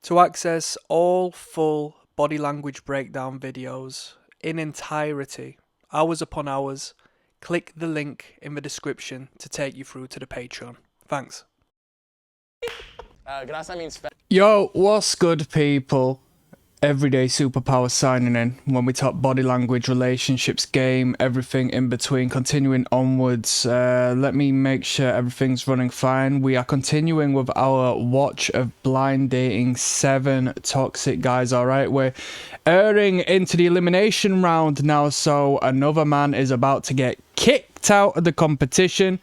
To access all full body language breakdown videos in entirety, hours upon hours, click the link in the description to take you through to the Patreon. Thanks. Grasa means fat. Yo, what's good, people? Everyday Superpower signing in. When we talk body language, relationships, game, everything in between, continuing onwards. Let me make sure everything's running fine. We are continuing with our watch of blind dating 7 toxic guys, alright? We're airing into the elimination round now, so another man is about to get kicked out of the competition.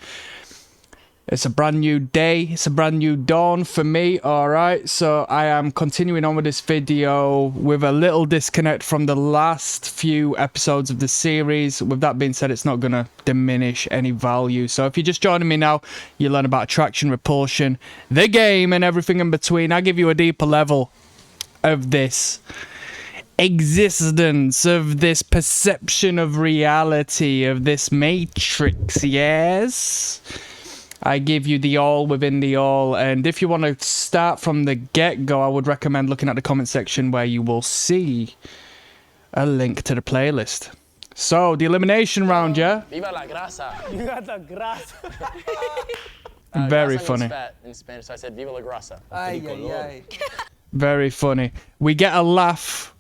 It's a brand new day, it's a brand new dawn for me, alright? So I am continuing on with this video with a little disconnect from the last few episodes of the series. With that being said, it's not going to diminish any value. So if you're just joining me now, you learn about attraction, repulsion, the game, and everything in between. I give you a deeper level of this existence, of this perception of reality, of this matrix, yes? I give you the all within the all, and if you want to start from the get-go, I would recommend looking at the comment section where you will see a link to the playlist. So, the elimination round, yeah? Viva la grasa. You got the grasa. Very Grasa funny. means fat in Spanish, so I said viva la grasa. Ay, ay, ay. Very funny. We get a laugh,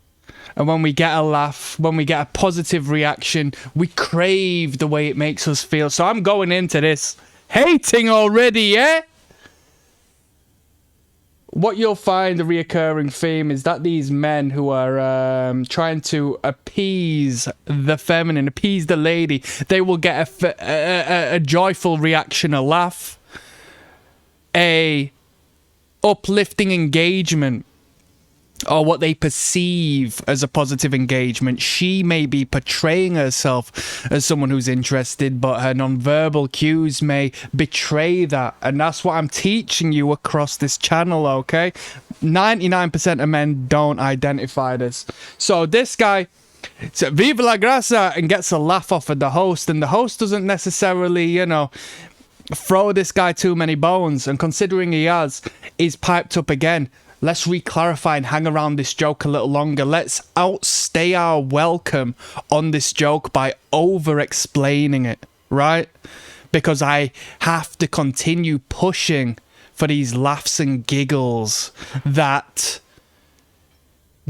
and when we get a laugh, when we get a positive reaction, we crave the way it makes us feel. So I'm going into this hating already, yeah? What you'll find, the reoccurring theme, is that these men who are trying to appease the feminine, appease the lady, they will get a joyful reaction, a laugh, a uplifting engagement, or what they perceive as a positive engagement. She may be portraying herself as someone who's interested, but her nonverbal cues may betray that. And that's what I'm teaching you across this channel, okay? 99% of men don't identify this. So this guy says, Viva la grasa, and gets a laugh off of the host. And the host doesn't necessarily, you know, throw this guy too many bones. And considering he has, he's piped up again. Let's re-clarify and hang around this joke a little longer. Let's outstay our welcome on this joke by over-explaining it, right? Because I have to continue pushing for these laughs and giggles that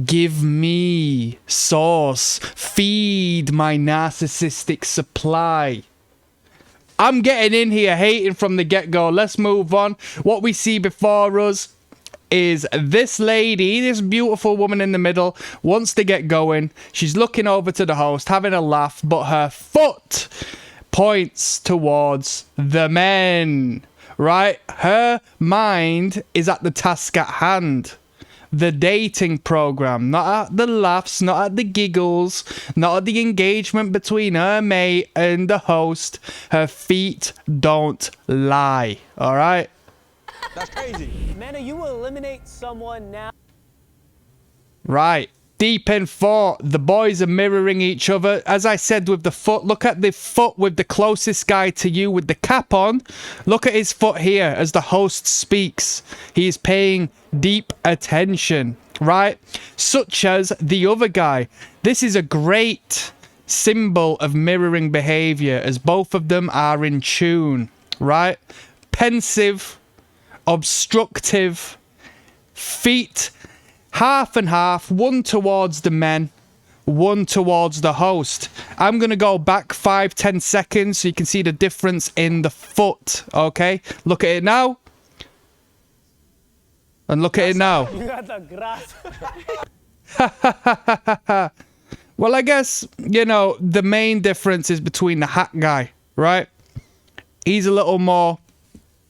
give me source, feed my narcissistic supply. I'm getting in here hating from the get-go. Let's move on. What we see before us is this lady, this beautiful woman in the middle, wants to get going. She's looking over to the host, having a laugh, but her foot points towards the men, right? Her mind is at the task at hand. The dating program, not at the laughs, not at the giggles, not at the engagement between her mate and the host. Her feet don't lie, all right? That's crazy. Manna, you will eliminate someone now. Right. Deep in thought, the boys are mirroring each other. As I said with the foot, look at the foot with the closest guy to you with the cap on. Look at his foot here as the host speaks. He is paying deep attention, right? Such as the other guy. This is a great symbol of mirroring behavior as both of them are in tune, right? Pensive, obstructive, feet half and half, one towards the men, one towards the host. I'm going to go back 5-10 seconds so you can see the difference in the foot, okay? Look at it now. And look at it now. You got the grasa. Well, I guess, you know, the main difference is between the hat guy, right? He's a little more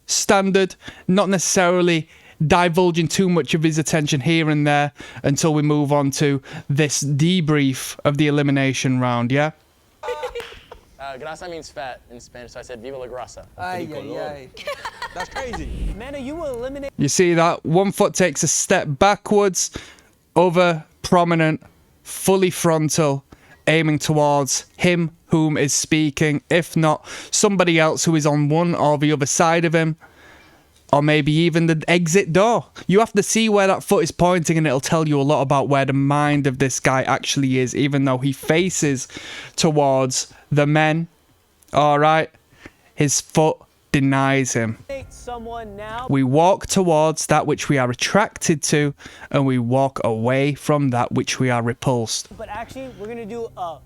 standard, not necessarily divulging too much of his attention here and there until we move on to this debrief of the elimination round, yeah? Grasa means fat in Spanish, so I said viva la grasa. Ay, ay, ay. That's crazy. Manna, you will eliminate. You see that? One foot takes a step backwards, other prominent, fully frontal, aiming towards him whom is speaking, if not somebody else who is on one or the other side of him. or maybe even the exit door. You have to see where that foot is pointing, and it'll tell you a lot about where the mind of this guy actually is, even though he faces towards the men. All right, his foot denies him. Someone now. We walk towards that which we are attracted to, and we walk away from that which we are repulsed. But actually, we're gonna do a.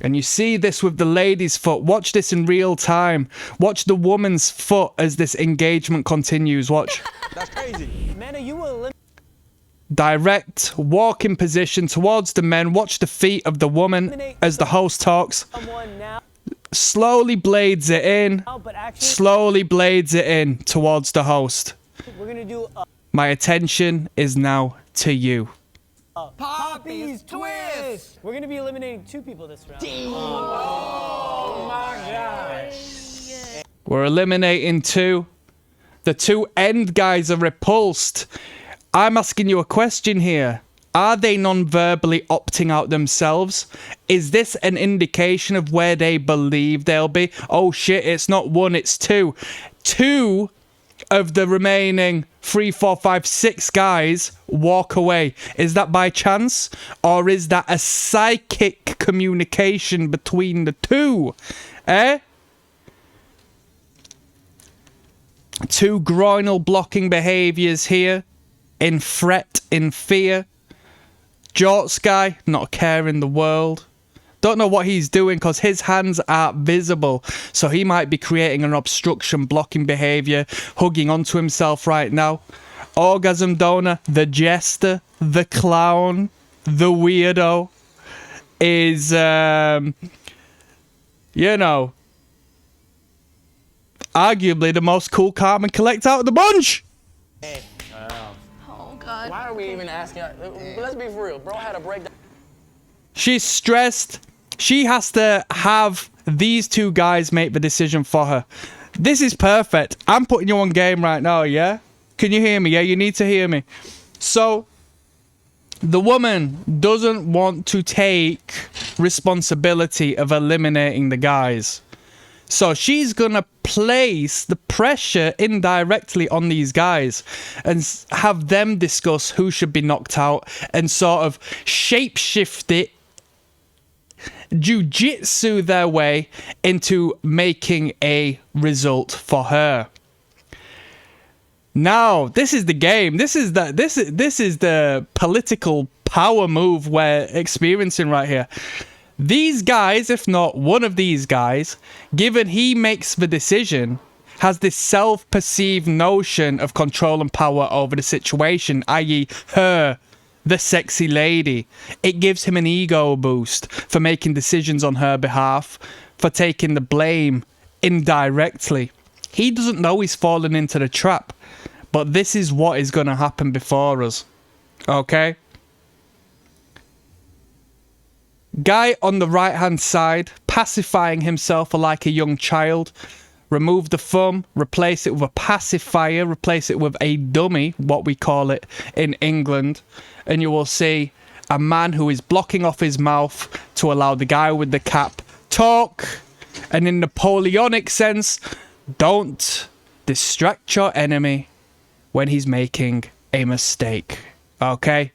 And you see this with the lady's foot. Watch this in real time. Watch the woman's foot as this engagement continues. Watch. That's crazy. Amanda, you will eliminate Direct walking position towards the men. Watch the feet of the woman as the host talks. someone now. Slowly blades it in. But actually, Slowly blades it in towards the host. we're gonna do a. My attention is now to you. Poppy's twist. We're gonna be eliminating 2 people this round. We're eliminating 2. The 2 end guys are repulsed. I'm asking you a question here. Are they non-verbally opting out themselves? Is this an indication of where they believe they'll be? Oh shit, it's not 1, it's 2. 2 of the remaining 3, 4, 5, 6 guys walk away. Is that by chance? Or is that a psychic communication between the 2? Eh? 2 groinal blocking behaviours here. In threat, in fear. Jorts guy, not a care in the world. Don't know what he's doing because his hands aren't visible. So he might be creating an obstruction blocking behavior, hugging onto himself right now. Orgasm donor, the jester, the clown, the weirdo is, you know, arguably the most cool, calm and collect out of the bunch. Oh God. Why are we even asking? Let's be for real. Bro had a breakdown. She's stressed. She has to have these 2 guys make the decision for her. This is perfect. I'm putting you on game right now, yeah? Can you hear me? Yeah, you need to hear me. So, the woman doesn't want to take responsibility of eliminating the guys. So she's gonna place the pressure indirectly on these guys and have them discuss who should be knocked out and sort of shapeshift it, jiu-jitsu their way into making a result for her. Now, this is the game. This is the political power move we're experiencing right here. These guys, if not one of these guys, given he makes the decision, has this self-perceived notion of control and power over the situation, i.e. her, the sexy lady. It gives him an ego boost for making decisions on her behalf, for taking the blame indirectly. He doesn't know he's fallen into the trap, but this is what is going to happen before us. Okay? Guy on the right hand side, pacifying himself like a young child. Remove the thumb, replace it with a pacifier, replace it with a dummy, what we call it in England, and you will see a man who is blocking off his mouth to allow the guy with the cap talk. And in Napoleonic sense, don't distract your enemy when he's making a mistake. Okay?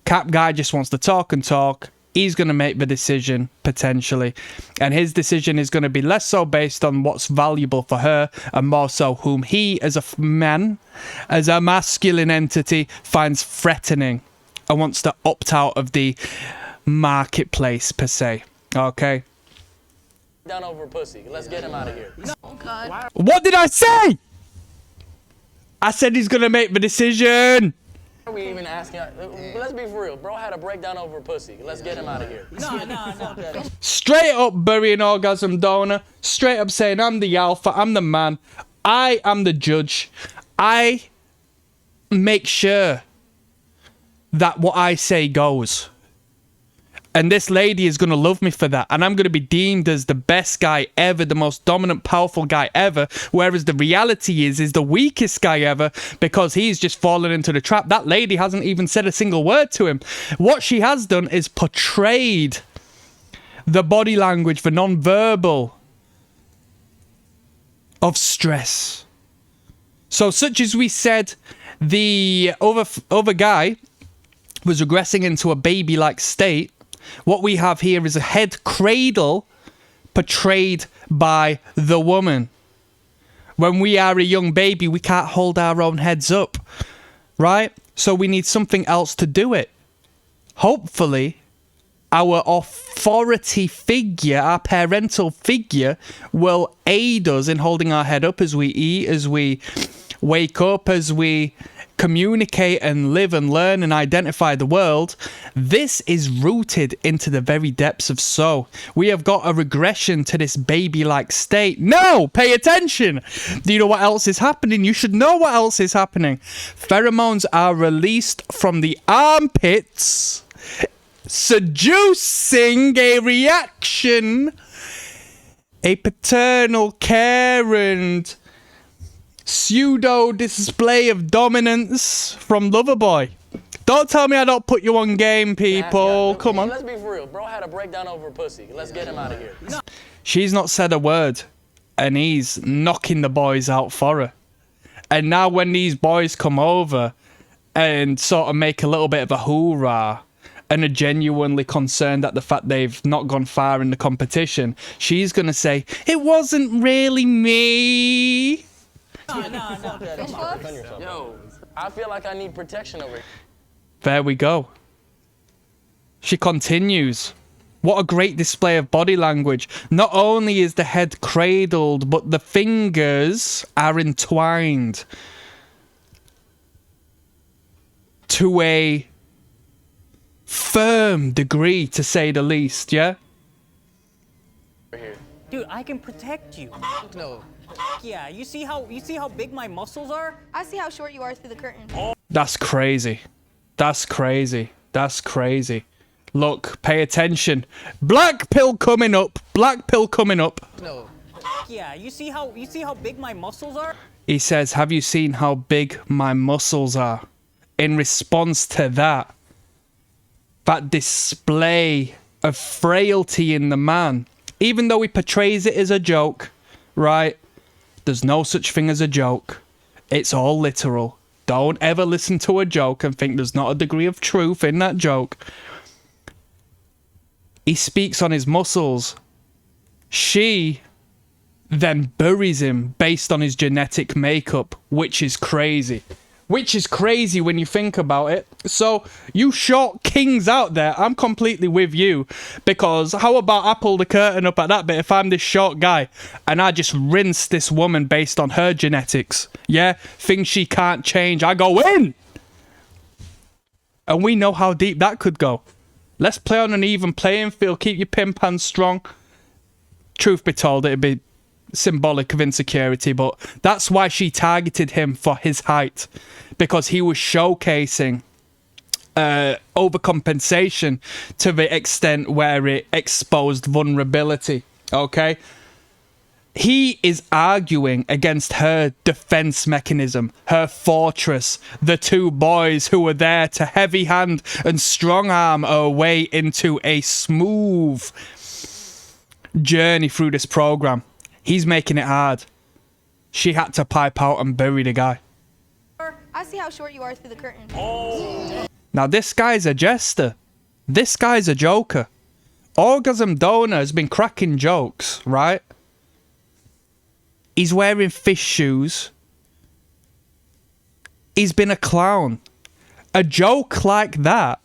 Cap guy just wants to talk and talk. He's going to make the decision, potentially. And his decision is going to be less so based on what's valuable for her, and more so whom he, as a man, as a masculine entity, finds threatening and wants to opt out of the marketplace, per se. Okay? Down over pussy. Let's get him out of here. Oh God. What did I say? I said he's going to make the decision. Why are we even asking? Let's be for real. Bro had a breakdown over pussy. Let's get him out of here. No. Straight up burying orgasm donor. Straight up saying, I'm the alpha, I'm the man. I am the judge. I make sure that what I say goes. And this lady is going to love me for that. And I'm going to be deemed as the best guy ever, the most dominant, powerful guy ever. Whereas the reality is the weakest guy ever, because he's just fallen into the trap. That lady hasn't even said a single word to him. What she has done is portrayed the body language, the non-verbal of stress. So, such as we said, the other guy was regressing into a baby-like state. What we have here is a head cradle portrayed by the woman. When we are a young baby, we can't hold our own heads up, right? So we need something else to do it. Hopefully, our authority figure, our parental figure, will aid us in holding our head up as we eat, as we wake up, as we communicate and live and learn and identify the world. This is rooted into the very depths of so. We have got a regression to this baby-like state. No! Pay attention! Do you know what else is happening? You should know what else is happening. Pheromones are released from the armpits, seducing a reaction, a paternal care and pseudo display of dominance from Loverboy. Don't tell me I don't put you on game, people. Come on. Let's be for real. Bro had a breakdown over pussy. Let's get him out of here. She's not said a word, and he's knocking the boys out for her. And now when these boys come over and sort of make a little bit of a hoorah and are genuinely concerned at the fact they've not gone far in the competition, she's going to say, it wasn't really me. Yo, I feel like I need protection over here. There we go. She continues. What a great display of body language. Not only is the head cradled, but the fingers are entwined to a firm degree, to say the least, yeah? Dude, I can protect you. No. Yeah, you see how big my muscles are? I see how short you are through the curtain. That's crazy. That's crazy. That's crazy. Look, pay attention. Black pill coming up. Black pill coming up. No. Yeah, you see how big my muscles are? He says, have you seen how big my muscles are? In response to that display of frailty in the man, even though he portrays it as a joke, right? There's no such thing as a joke. It's all literal. Don't ever listen to a joke and think there's not a degree of truth in that joke. He speaks on his muscles. She then buries him based on his genetic makeup, which is crazy. Which is crazy when you think about it. So, you short kings out there, I'm completely with you. Because how about I pull the curtain up at that bit if I'm this short guy and I just rinse this woman based on her genetics? Yeah? Things she can't change. I go in! And we know how deep that could go. Let's play on an even playing field. Keep your pin pan strong. Truth be told, it'd be symbolic of insecurity, but that's why she targeted him for his height, because he was showcasing overcompensation to the extent where it exposed vulnerability. Okay, he is arguing against her defense mechanism, her fortress, the two boys who were there to heavy hand and strong arm her way into a smooth journey through this program. He's making it hard. She had to pipe out and bury the guy. I see how short you are through the curtain. Now this guy's a jester. This guy's a joker. Orgasm Donor has been cracking jokes, right? He's wearing fish shoes. He's been a clown. A joke like that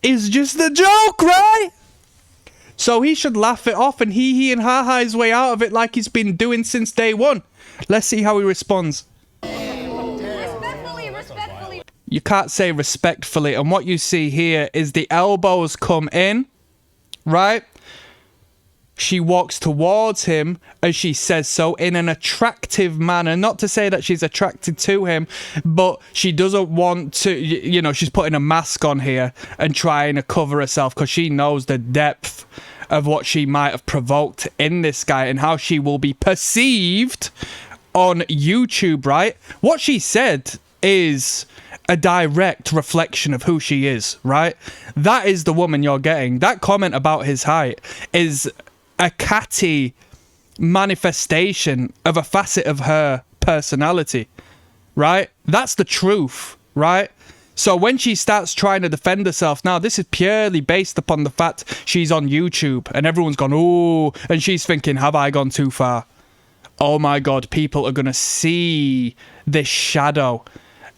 is just a joke, right? So he should laugh it off and hee and ha-ha his way out of it like he's been doing since day one. Let's see how he responds. Respectfully. You can't say respectfully. And what you see here is the elbows come in, right? She walks towards him as she says so in an attractive manner. Not to say that she's attracted to him, but she doesn't want to, you know, she's putting a mask on here and trying to cover herself because she knows the depth of what she might have provoked in this guy and how she will be perceived on YouTube, right? What she said is a direct reflection of who she is, right? That is the woman you're getting. That comment about his height is a catty manifestation of a facet of her personality. right? That's the truth, right? So when she starts trying to defend herself, now this is purely based upon the fact she's on YouTube and everyone's gone, oh, and she's thinking, have I gone too far? Oh my God, people are going to see this shadow.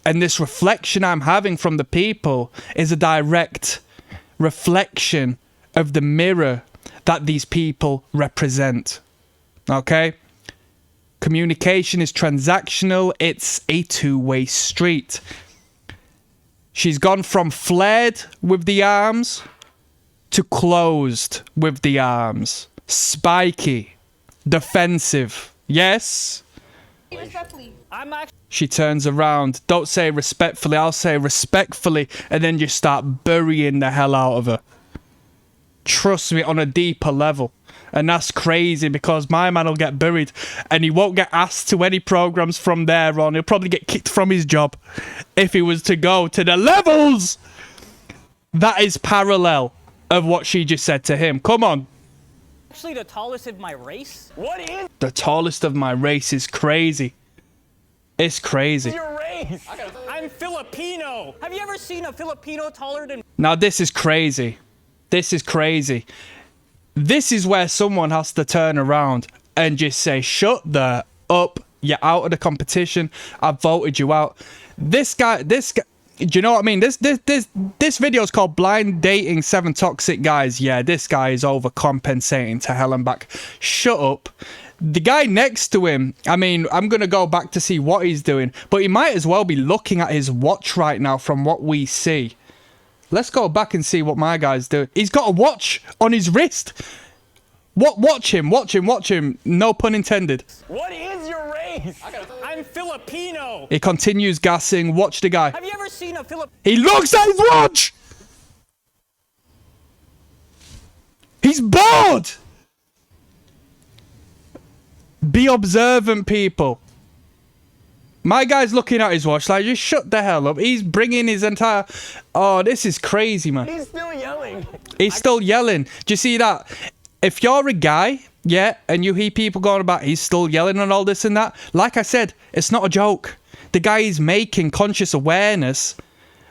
And this reflection I'm having from the people is a direct reflection of the mirror that these people represent. Okay? Communication is transactional. It's a two-way street. She's gone from flared with the arms to closed with the arms. Spiky. Defensive. Yes? Respectfully. She turns around. Don't say respectfully. I'll say respectfully. And then you start burying the hell out of her. Trust me, on a deeper level. And that's crazy because my man will get buried and he won't get asked to any programs from there on. He'll probably get kicked from his job if he was to go to the levels. That is parallel of what she just said to him. Come on. Actually the tallest of my race. What is The tallest of my race is crazy. It's crazy. your race? I'm Filipino. Have you ever seen a Filipino taller than Now this is crazy. This is crazy. This is where someone has to turn around and just say, shut the up. You're out of the competition. I've voted you out. This guy, do you know what I mean? This video is called Blind Dating 7 Toxic Guys. Yeah, this guy is overcompensating to hell and back. Shut up. The guy next to him, I mean, I'm going to go back to see what he's doing, but he might as well be looking at his watch right now from what we see. Let's go back and see what my guy's doing. He's got a watch on his wrist. Watch him. No pun intended. What is your race? I'm Filipino. He continues gassing. Watch the guy. Have you ever seen a Filipino? He looks at his watch! He's bored! Be observant, people. My guy's looking at his watch like, just shut the hell up. He's bringing his entire... Oh, this is crazy, man. He's still yelling. He's still yelling. Do you see that? If you're a guy, yeah, and you hear people going about, he's still yelling and all this and that, like I said, it's not a joke. The guy is making conscious awareness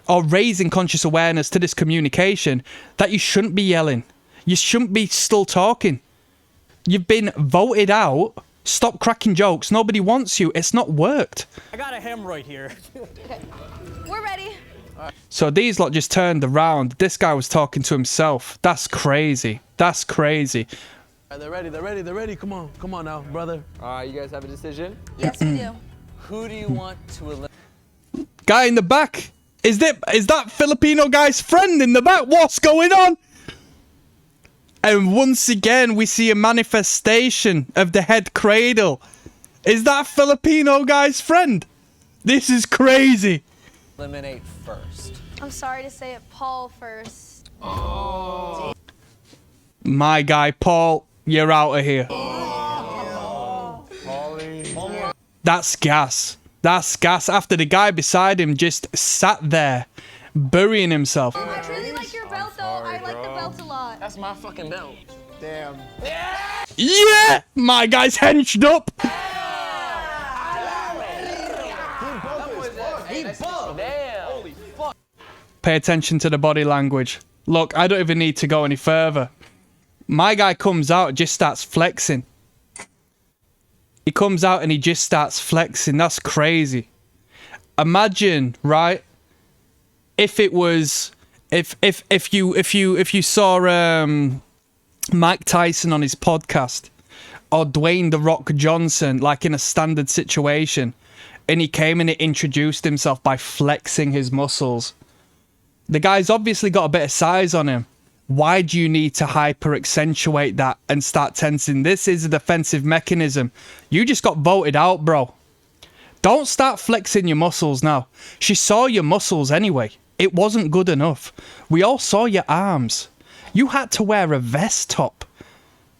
or raising conscious awareness to this communication that you shouldn't be yelling. You shouldn't be still talking. You've been voted out. Stop cracking jokes. Nobody wants you. It's not worked. I got a hemorrhoid here. We're ready. So these lot just turned around. This guy was talking to himself. That's crazy. That's crazy. They're ready. Come on now, brother. You guys have a decision? Yes, we do. Who do you want to eliminate? Guy in the back. Is that Filipino guy's friend in the back? What's going on? And once again, we see a manifestation of the head cradle. Is that Filipino guy's friend? This is crazy. Eliminate first. I'm sorry to say it, Paul first. My guy, Paul, you're out of here. That's gas. That's gas after the guy beside him just sat there, burying himself. I really like your belt, though. I like the belt a lot. That's my fucking belt. Damn. Yeah! My guy's henched up. Damn. Pay attention to the body language. Look, I don't even need to go any further. My guy comes out and just starts flexing. He comes out and he just starts flexing. That's crazy. Imagine, right? If it was, if you saw Mike Tyson on his podcast, or Dwayne "The Rock" Johnson, like in a standard situation, and he came and he introduced himself by flexing his muscles. The guy's obviously got a bit of size on him. Why do you need to hyper accentuate that and start tensing? This is a defensive mechanism. You just got voted out, bro. Don't start flexing your muscles now. She saw your muscles anyway. It wasn't good enough. We all saw your arms. You had to wear a vest top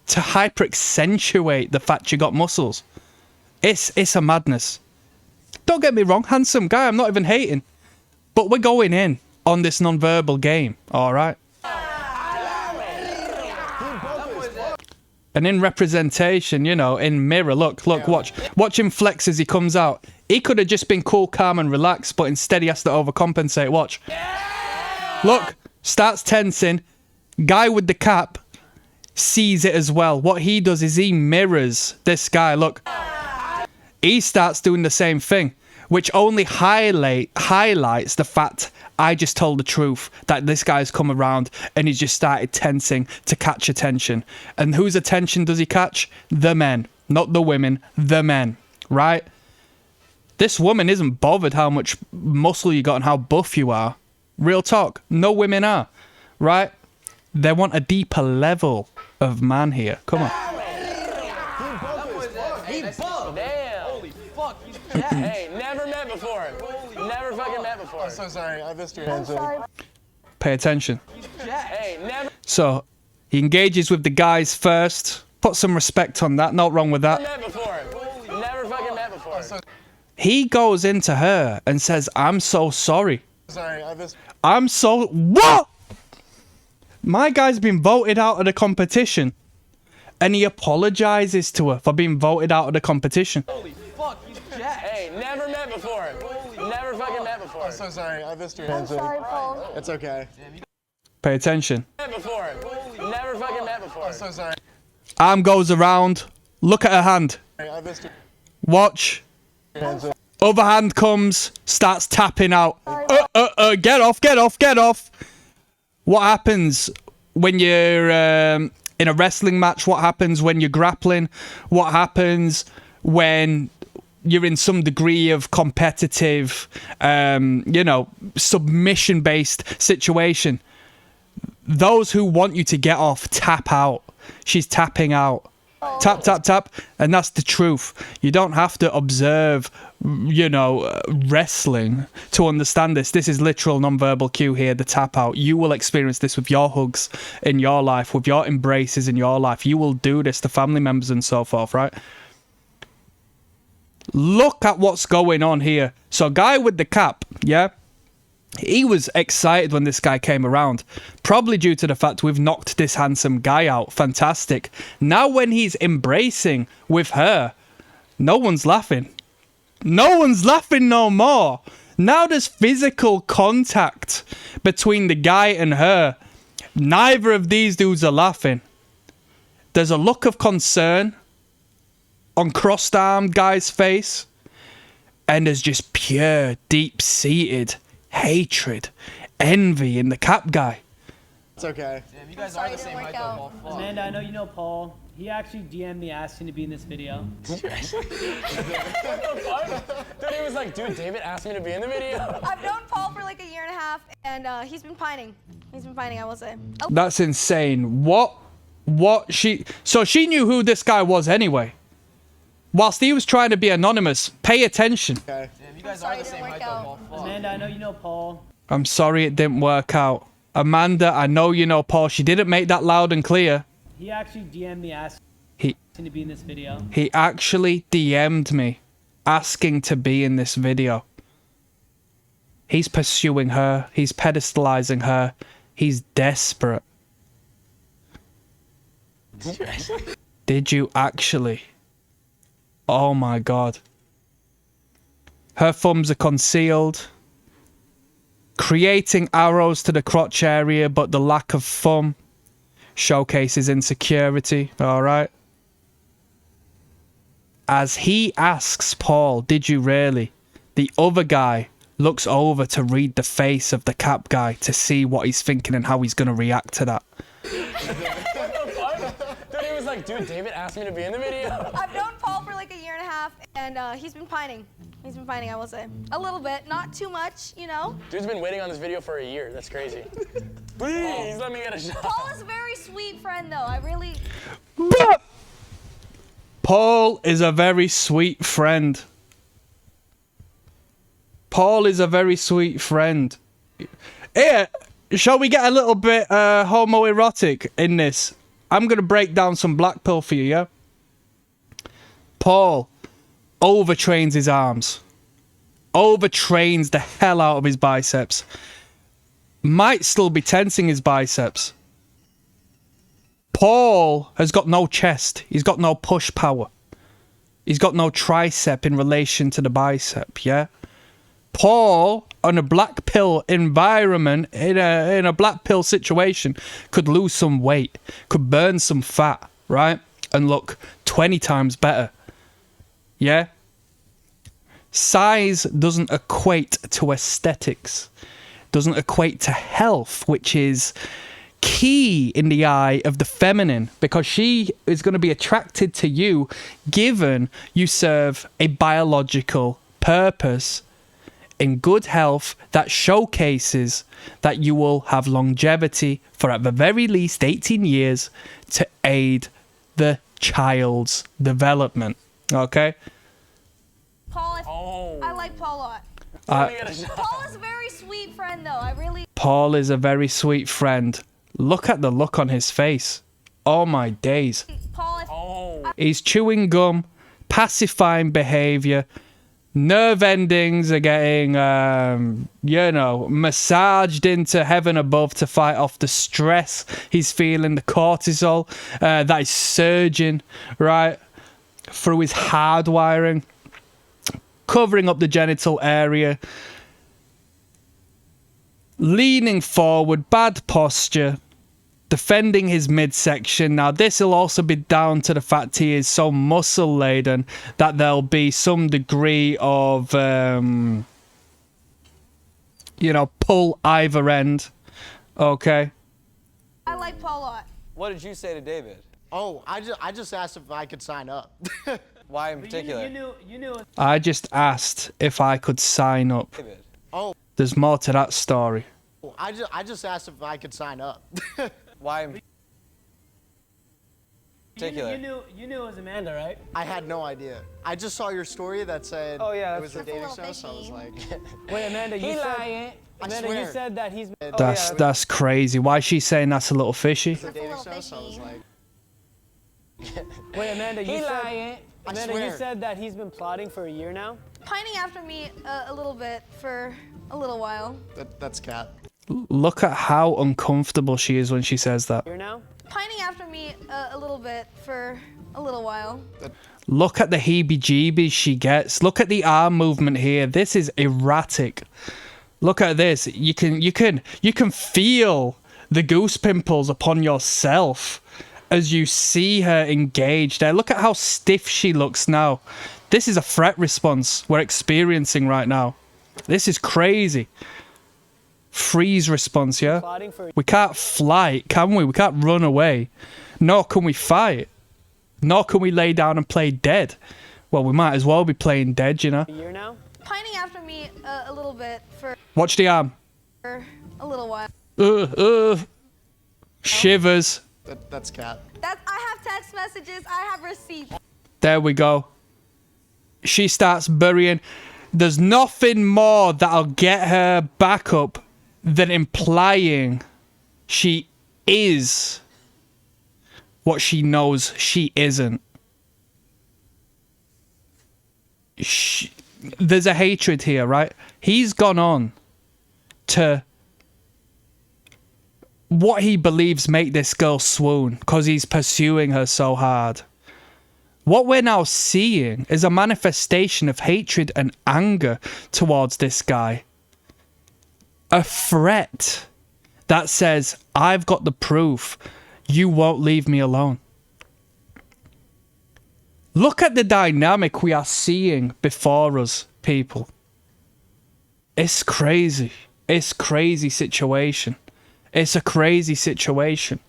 to hyper accentuate the fact you got muscles. It's a madness. Don't get me wrong, handsome guy, I'm not even hating. But we're going in on this non-verbal game, alright? And in representation, you know, in mirror, look, watch him flex as he comes out. He could have just been cool, calm, and relaxed, but instead he has to overcompensate. Watch. Look, starts tensing. Guy with the cap sees it as well. What he does is he mirrors this guy. Look, he starts doing the same thing, which only highlights the fact I just told the truth, that this guy's come around and he's just started tensing to catch attention. And whose attention does he catch? The men, not the women, the men, right? This woman isn't bothered how much muscle you got and how buff you are. Real talk, no women are, right? They want a deeper level of man here. Come on. Damn. Holy fuck. Hey, never met before. Never fucking met before. I'm so sorry. I missed your hands. Pay attention. Hey, never So he engages with the guys first. Put some respect on that. Not wrong with that. met before. Never fucking met before. He goes into her and says, I'm so sorry. Sorry, I missed. I'm so... What? My guy's been voted out of the competition. And he apologizes to her for being voted out of the competition. Holy fuck, he's jacked. Hey, never met before. Never fucking met before. I'm so sorry. I missed your hands. Sorry, Paul. It's okay. Pay attention. Met before. Never fucking met before. I'm so sorry. Arm goes around. Look at her hand. I missed your Watch. hands. Other hand comes. Starts tapping out. Get off, get off, get off. What happens when you're in a wrestling match? What happens when you're grappling? What happens when you're in some degree of competitive, you know, submission-based situation? Those who want you to get off tap out. She's tapping out. Tap, tap, tap. And that's the truth. You don't have to observe, you know, wrestling to understand this. This is literal nonverbal cue here, the tap out. You will experience this with your hugs in your life, with your embraces in your life. You will do this to family members and so forth, right? Look at what's going on here. So guy with the cap, yeah? He was excited when this guy came around. Probably due to the fact we've knocked this handsome guy out. Fantastic. Now when he's embracing with her, no one's laughing. No one's laughing no more. Now there's physical contact between the guy and her. Neither of these dudes are laughing. There's a look of concern on crossed-armed guy's face. And there's just pure, deep-seated hatred, envy in the cap guy. It's okay. Damn, you guys Sorry are the it didn't same work height out. though. Fuck. Amanda, I know you know Paul. He actually DM'd me asking to be in this video. Dude, he was like, dude, David asked me to be in the video. I've known Paul for like a year and a half, and he's been pining. He's been pining, I will say. Oh, That's insane. So she knew who this guy was anyway. Whilst he was trying to be anonymous. Pay attention. Okay. Damn, you guys sorry are it the didn't same work height out. though. Fuck. Amanda, I know you know Paul. I'm sorry it didn't work out. Amanda, I know you know Paul. She didn't make that loud and clear. He actually DM'd me asking He to be in this video. he actually DM'd me asking to be in this video. He's pursuing her. He's pedestalizing her. He's desperate. Did you actually? Oh my god. Her thumbs are concealed. Creating arrows to the crotch area, but the lack of thumb showcases insecurity. Alright. As he asks Paul, did you really? The other guy looks over to read the face of the cap guy to see what he's thinking and how he's going to react to that. Dude, he was like, dude, David asked me to be in the video. I've known Paul for like a year and a half, and he's been pining. He's been pining, I will say. A little bit, not too much, you know. Dude's been waiting on this video for a year. That's crazy. Please, let me get a shot. Paul is a very sweet friend, though. I really... Paul is a very sweet friend. Paul is a very sweet friend. Here, shall we get a little bit homoerotic in this? I'm going to break down some black pill for you, yeah? Paul overtrains his arms. Overtrains the hell out of his biceps. Might still be tensing his biceps. Paul has got no chest. He's got no push power. He's got no tricep in relation to the bicep, yeah? Paul, on a black pill environment, in a black pill situation, could lose some weight, could burn some fat, right? And look 20 times better. Yeah? Size doesn't equate to aesthetics, doesn't equate to health, which is key in the eye of the feminine, because she is going to be attracted to you given you serve a biological purpose in good health that showcases that you will have longevity for at the very least 18 years to aid the child's development. Okay? Paul, I like Paul a lot. Paul is a very sweet friend, though. Paul is a very sweet friend. Look at the look on his face. Oh my days. He's chewing gum, pacifying behavior. Nerve endings are getting, massaged into heaven above to fight off the stress he's feeling, the cortisol that is surging, right, through his hardwiring, covering up the genital area, leaning forward, bad posture, defending his midsection. Now, this will also be down to the fact he is so muscle laden that there'll be some degree of, pull either end. Okay. I like Paul a lot. What did you say to David? Oh, I just asked if I could sign up. Why in particular? You knew. I just asked if I could sign up. David. Oh, There's more to that story. I just asked if I could sign up. Why in particular? You knew it was Amanda, right? I had no idea. I just saw your story that said Oh, yeah, it was a that's- dating That's a show, little so I was fishy. like, Wait, Amanda, you said. I Amanda, swear. you said that he's. That's crazy. Why is she saying that's a little fishy? it's a dating little show, so I was fishy. like, Wait, Amanda, you said. I Amanda, you swear. said that he's been plotting for a year now. Pining after me a little bit for a little while. That's cat. Look at how uncomfortable she is when she says that. Year now. Pining after me a little bit for a little while. Look at the heebie-jeebies she gets. Look at the arm movement here. This is erratic. Look at this. You can feel the goose pimples upon yourself as you see her engaged there. Look at how stiff she looks now. This is a threat response we're experiencing right now. This is crazy. Freeze response, yeah? Plotting for. We can't fly, can we? We can't run away. Nor can we fight. Nor can we lay down and play dead. Well, we might as well be playing dead, you know? A year now. Pining after me a little bit for Watch the arm. a little while. Shivers. That's cat. I have text messages. I have receipts. There we go. She starts burying. There's nothing more that'll get her back up than implying she is what she knows she isn't. There's a hatred here, right? He's gone on to what he believes make this girl swoon because he's pursuing her so hard. What we're now seeing is a manifestation of hatred and anger towards this guy. A threat that says, I've got the proof. You won't leave me alone. Look at the dynamic we are seeing before us, people. It's crazy. It's crazy situation. It's a crazy situation.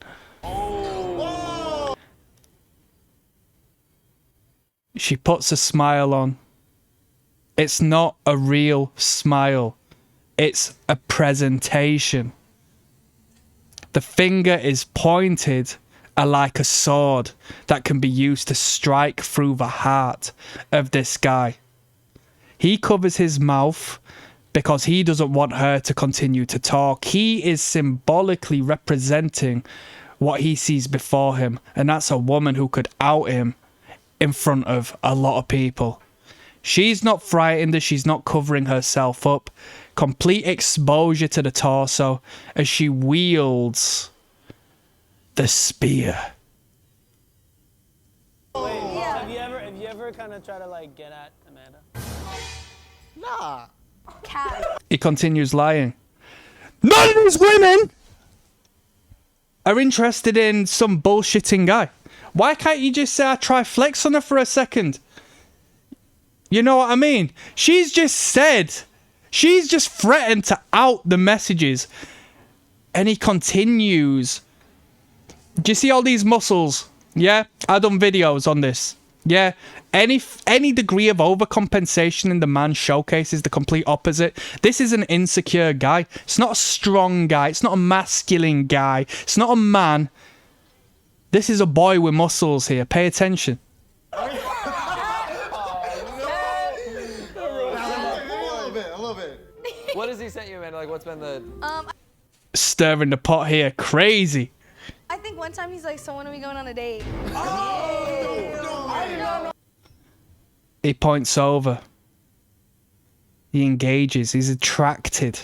She puts a smile on. It's not a real smile. It's a presentation. The finger is pointed like a sword that can be used to strike through the heart of this guy. He covers his mouth because he doesn't want her to continue to talk. He is symbolically representing what he sees before him, and that's a woman who could out him in front of a lot of people. She's not frightened as she's not covering herself up. Complete exposure to the torso as she wields the spear kind of try to like get at Amanda? Nah. Cat. He continues lying. None of these women are interested in some bullshitting guy. Why can't you just say, I try flex on her for a second? You know what I mean? She's just threatened to out the messages. And he continues. Do you see all these muscles? Yeah, I've done videos on this. Yeah, any degree of overcompensation in the man showcases the complete opposite. This is an insecure guy. It's not a strong guy. It's not a masculine guy. It's not a man. This is a boy with muscles here. Pay attention. A little bit. What has he sent you, man? Like, what's been the... Stirring the pot here. Crazy. I think one time he's like, so when are we going on a date? He points over. He engages. He's attracted.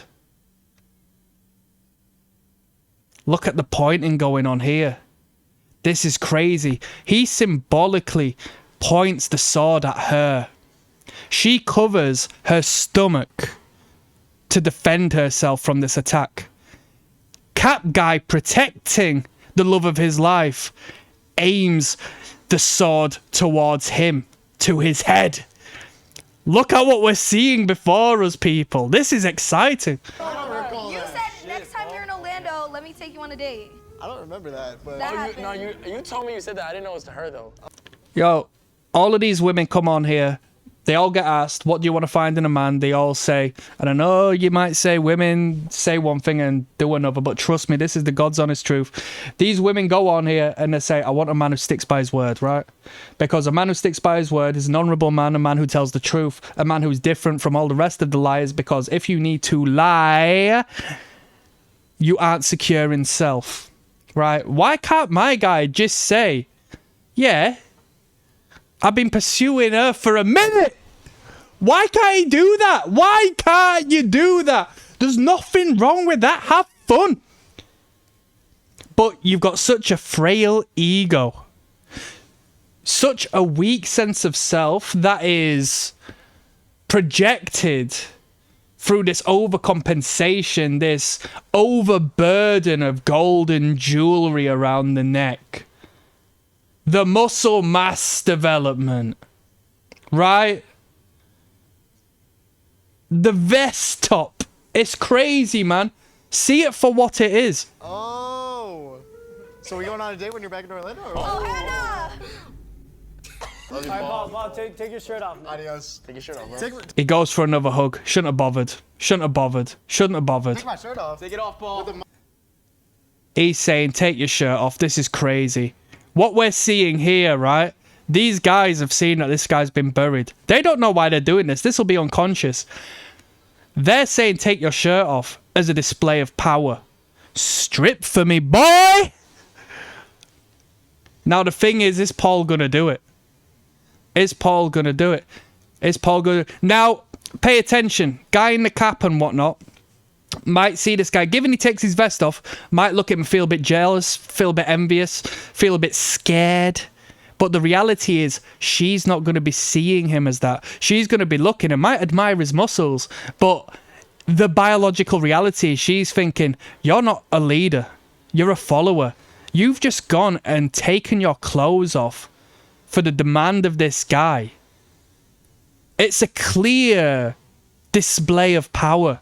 Look at the pointing going on here. This is crazy. He symbolically points the sword at her. She covers her stomach to defend herself from this attack. Cap guy, protecting the love of his life, aims the sword towards him, to his head. Look at what we're seeing before us, people. This is exciting. You said next time you're in Orlando, let me take you on a date. I don't remember that, but That Oh, happened. you told me you said that. I didn't know it was to her, though. Yo, all of these women come on here. They all get asked, what do you want to find in a man? They all say, and I know you might say women say one thing and do another, but trust me, this is the God's honest truth. These women go on here and they say, I want a man who sticks by his word, right? Because a man who sticks by his word is an honourable man, a man who tells the truth, a man who's different from all the rest of the liars, because if you need to lie, you aren't secure in self, right? Why can't my guy just say, yeah, I've been pursuing her for a minute? Why can't he do that? Why can't you do that? There's nothing wrong with that. Have fun. But you've got such a frail ego. Such a weak sense of self that is projected through this overcompensation, this overburden of golden jewelry around the neck. The muscle mass development. Right? The vest top. It's crazy, man. See it for what it is. oh. So we going on a date when you're back in Orlando? Or Oh, Hannah! Love you, All right, Paul. Paul, take your shirt off, man. Adios. Take your shirt off, bro. Take He goes for another hug. Shouldn't have bothered. Shouldn't have bothered. Shouldn't have bothered. my shirt off. Take it off, Paul. He's saying, take your shirt off. This is crazy. What we're seeing here, right? These guys have seen that this guy's been buried. They don't know why they're doing this. This will be unconscious. They're saying, take your shirt off as a display of power. Strip for me, boy! Now, the thing is Paul gonna do it? Is Paul gonna do it? Is Paul gonna... Now, pay attention. Guy in the cap and whatnot might see this guy, given he takes his vest off, might look at him and feel a bit jealous, feel a bit envious, feel a bit scared. But the reality is, she's not going to be seeing him as that. She's going to be looking and might admire his muscles. But the biological reality, she's thinking, you're not a leader. You're a follower. You've just gone and taken your clothes off for the demand of this guy. It's a clear display of power.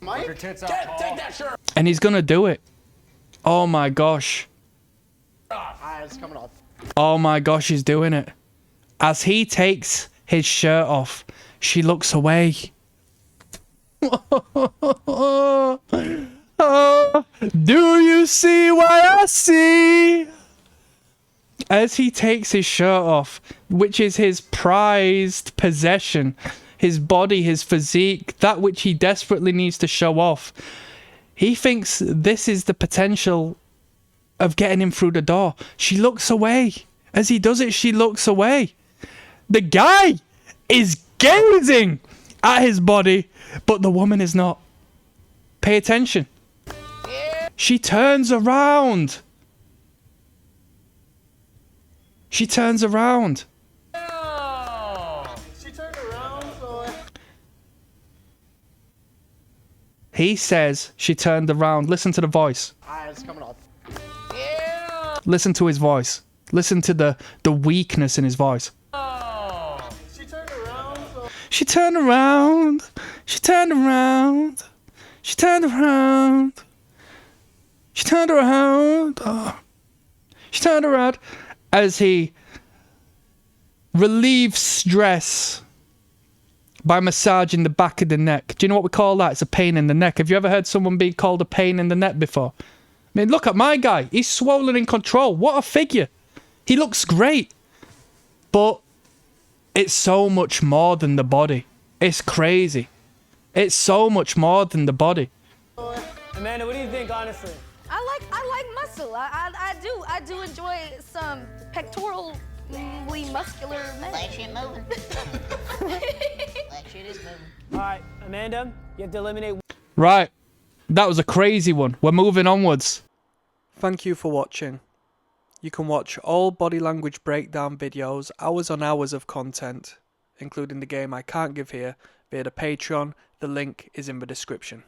Mike? Take that shirt. And he's going to do it. Oh my gosh. It's coming off. Oh my gosh, he's doing it. As he takes his shirt off, she looks away. Oh, do you see what I see? As he takes his shirt off, which is his prized possession, his body, his physique, that which he desperately needs to show off, he thinks this is the potential of getting him through the door. She looks away. As he does it, she looks away. The guy is gazing at his body, but the woman is not. Pay attention. She turns around. She turns around. He says she turned around. Listen to the voice. It's coming off. Listen to his voice. Listen to the weakness in his voice. She turned around. She turned around. She turned around. She turned around. She turned around. Oh. She turned around as he relieves stress by massaging the back of the neck. Do you know what we call that? It's a pain in the neck. Have you ever heard someone being called a pain in the neck before? I mean, look at my guy. He's swollen in control. What a figure. He looks great. But it's so much more than the body. It's crazy. It's so much more than the body. Amanda, what do you think, honestly? I like muscle. I do enjoy some pectorally muscular men. Black shit moving. Black shit is moving. All right, Amanda, you have to eliminate. Right. That was a crazy one. We're moving onwards. Thank you for watching. You can watch all body language breakdown videos, hours on hours of content, including the game I can't give here, via the Patreon. The link is in the description.